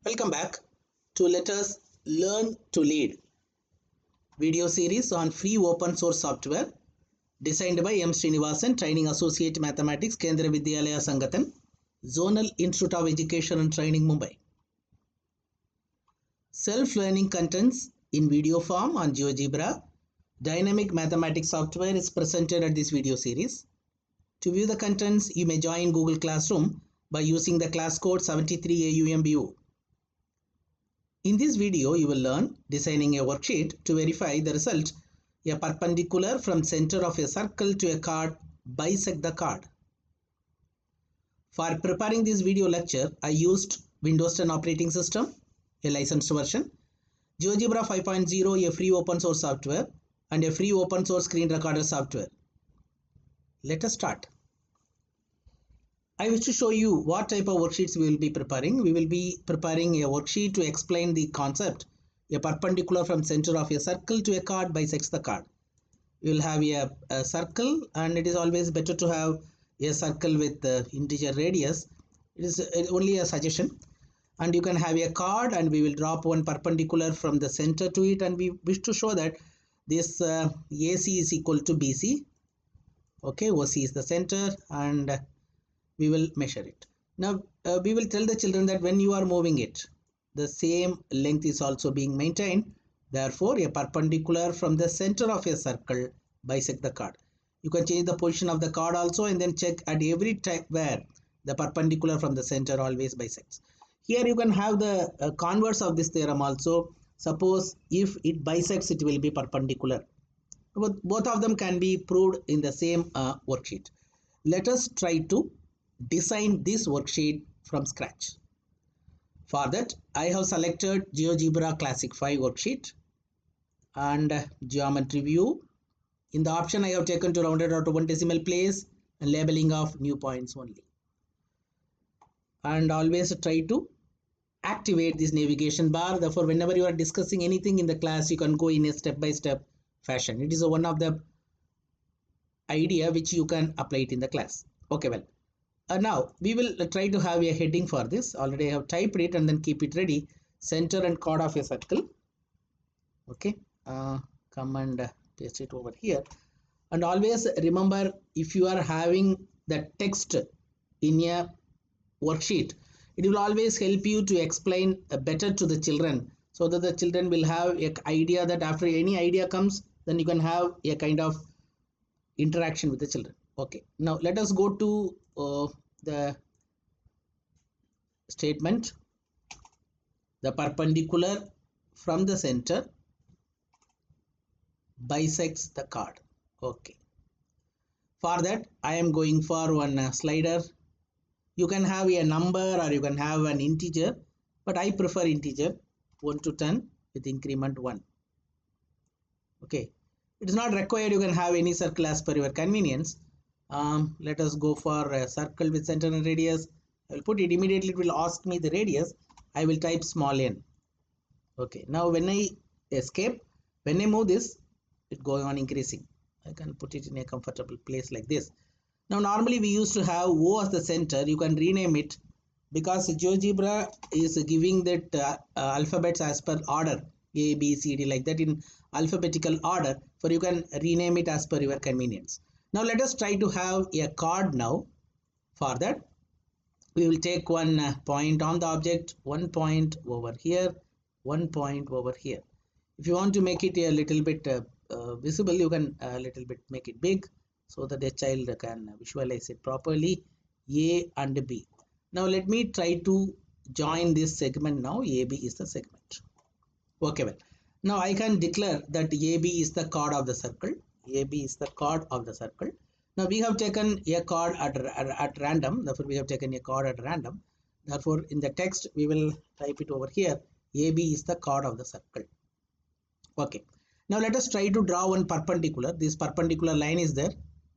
Welcome back to Let Us Learn to Lead video series on free open source software designed by M. Srinivasan, Training Associate Mathematics, Kendra Vidyalaya Sangathan, Zonal Institute of Education and Training, Mumbai. Self-learning contents in video form on GeoGebra, dynamic mathematics software is presented at this video series. To view the contents, you may join Google Classroom by using the class code 73AUMBU. In this video, you will learn designing a worksheet to verify the result. A perpendicular from center of a circle to a chord, bisect the chord. For preparing this video lecture, I used Windows 10 operating system, a licensed version, GeoGebra 5.0, a free open source software, and a free open source screen recorder software. Let us start. I wish to show you what type of worksheets we will be preparing. We will be preparing a worksheet to explain the concept. A perpendicular from center of a circle to a chord bisects the chord. We will have a circle, and it is always better to have a circle with integer radius. It is only a suggestion. And you can have a chord, and we will drop one perpendicular from the center to it, and we wish to show that this AC is equal to BC. Okay, OC is the center, and we will measure it. Now we will tell the children that when you are moving it, the same length is also being maintained. Therefore, a perpendicular from the center of a circle bisect the chord. You can change the position of the chord also, and then check at every time where the perpendicular from the center always bisects. Here you can have the converse of this theorem also. Suppose if it bisects, it will be perpendicular. Both of them can be proved in the same worksheet. Let us try to design this worksheet from scratch. For that, I have selected GeoGebra Classic 5 worksheet and geometry view. In the option, I have taken to rounded out to one decimal place and labeling of new points only. And always try to activate this navigation bar. Therefore, whenever you are discussing anything in the class, you can go in a step-by-step fashion. It is one of the idea which you can apply it in the class. Okay, well. Now we will try to have a heading for this. Already I have typed it and then keep it ready. Center and chord of a circle. Okay, come and paste it over here. And always remember, if you are having the text in a worksheet, it will always help you to explain better to the children, so that the children will have an idea that after any idea comes, then you can have a kind of interaction with the children. Okay, now let us go to the statement. The perpendicular from the center bisects the chord. Okay, for that I am going for one slider. You can have a number or you can have an integer, but I prefer integer 1 to 10 with increment 1. Okay, it is not required. You can have any circle as per your convenience. Let us go for a circle with center and radius. I will put it immediately. It will ask me the radius. I will type small n. Okay, now when I escape, when I move this, it goes on increasing. I can put it in a comfortable place like this. Now normally we used to have O as the center. You can rename it because GeoGebra is giving that alphabets as per order, A, B, C, D, like that in alphabetical order. For you can rename it as per your convenience. Now let us try to have a chord now. For that, we will take one point on the object, 1 point over here, 1 point over here. If you want to make it a little bit visible, you can a little bit make it big so that the child can visualize it properly. A and B. Now let me try to join this segment now. AB is the segment. Okay, well. Now I can declare that AB is the chord of the circle. AB is the chord of the circle. Now we have taken a chord at random. Therefore, we have taken a chord at random. Therefore, in the text, we will type it over here. AB is the chord of the circle. Okay. Now let us try to draw one perpendicular. This perpendicular line is there.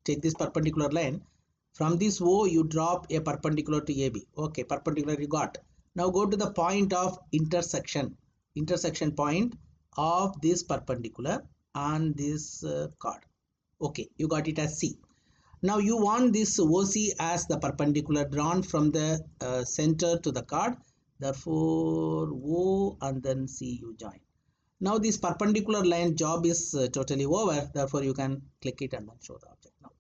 Take this perpendicular line. From this O, you drop a perpendicular to AB. Okay, perpendicular you got. Now go to the point of intersection. Intersection point of this perpendicular and this chord. Okay, you got it as C. Now you want this OC as the perpendicular drawn from the center to the chord Therefore O and then C you join. Now this perpendicular line job is totally over. Therefore you can click it and then show the object now.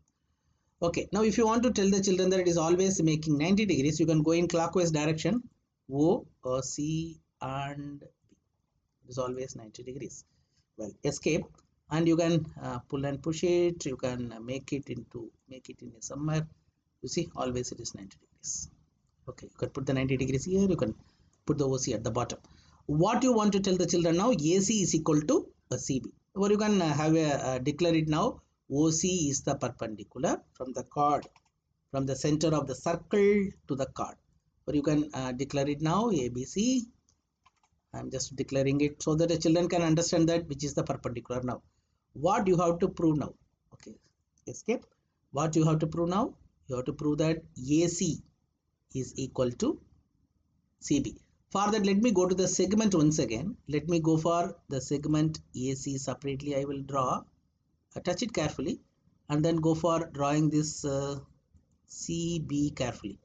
Okay, now if you want to tell the children that it is always making 90 degrees, you can go in clockwise direction. O, C and B. It is always 90 degrees. Well, escape, and you can pull and push it. You can make it in somewhere. You see, always it is 90 degrees. Okay, you can put the 90 degrees here. You can put the OC at the bottom. What you want to tell the children now? AC is equal to CB. Or you can have a declare it now. OC is the perpendicular from the chord, from the center of the circle to the chord. Or you can declare it now ABC. I'm just declaring it so that the children can understand that which is the perpendicular now. What you have to prove now? Okay, escape. What you have to prove now? You have to prove that AC is equal to CB. For that, let me go to the segment once again. Let me go for the segment AC separately. I will draw. Touch it carefully and then go for drawing this CB carefully.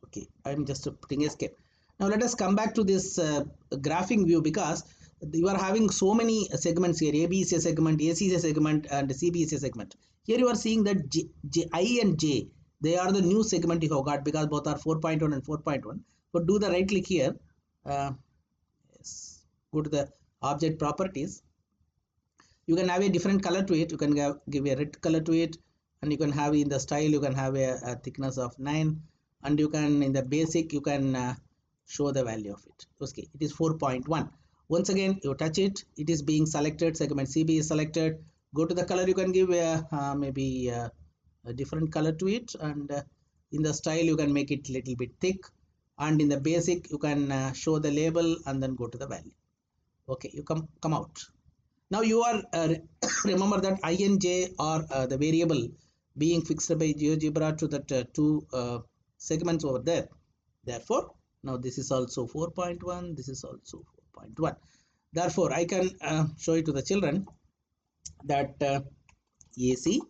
Okay, I'm just putting escape. Now let us come back to this graphing view, because you are having so many segments here. AB is a segment, AC is a segment, and CB is a segment. Here you are seeing that I and J, they are the new segment you have got, because both are 4.1 and 4.1. But do the right click here. Yes. Go to the object properties. You can have a different color to it. You can give a red color to it, and you can have in the style, you can have a thickness of 9, and you can in the basic you can show the value of it. Okay, it is 4.1. Once again you touch it, it is being selected, segment CB is selected. Go to the color, you can give maybe a different color to it, and in the style you can make it little bit thick, and in the basic you can show the label and then go to the value. Okay, you come out. Now you are remember that I and J are the variable being fixed by GeoGebra to that two segments over there. Therefore, now this is also 4.1. This is also 4.1. Therefore, I can show it to the children that AC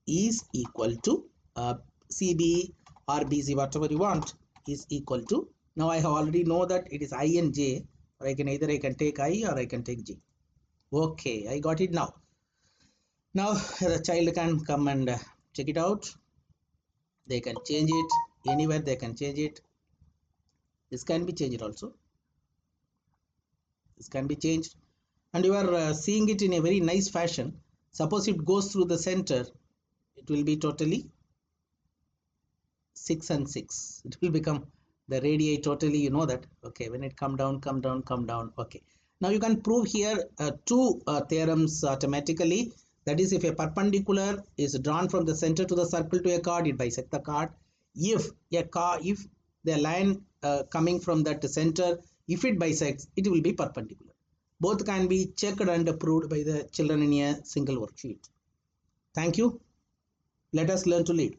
is equal to CB or BC, whatever you want, is equal to. Now I have already know that it is I and J, or I can take I or I can take J. Okay, I got it now. Now the child can come and check it out. They can change it anywhere. They can change it. This can be changed also. This can be changed, and you are seeing it in a very nice fashion. Suppose it goes through the center, it will be totally 6 and 6. It will become the radii totally. You know that. Okay, when it come down. Okay. Now you can prove here two theorems automatically. That is, if a perpendicular is drawn from the center to the circle to a chord, it bisects the chord. If the line coming from that center, if it bisects, it will be perpendicular. Both can be checked and proved by the children in a single worksheet. Thank you. Let us learn to lead.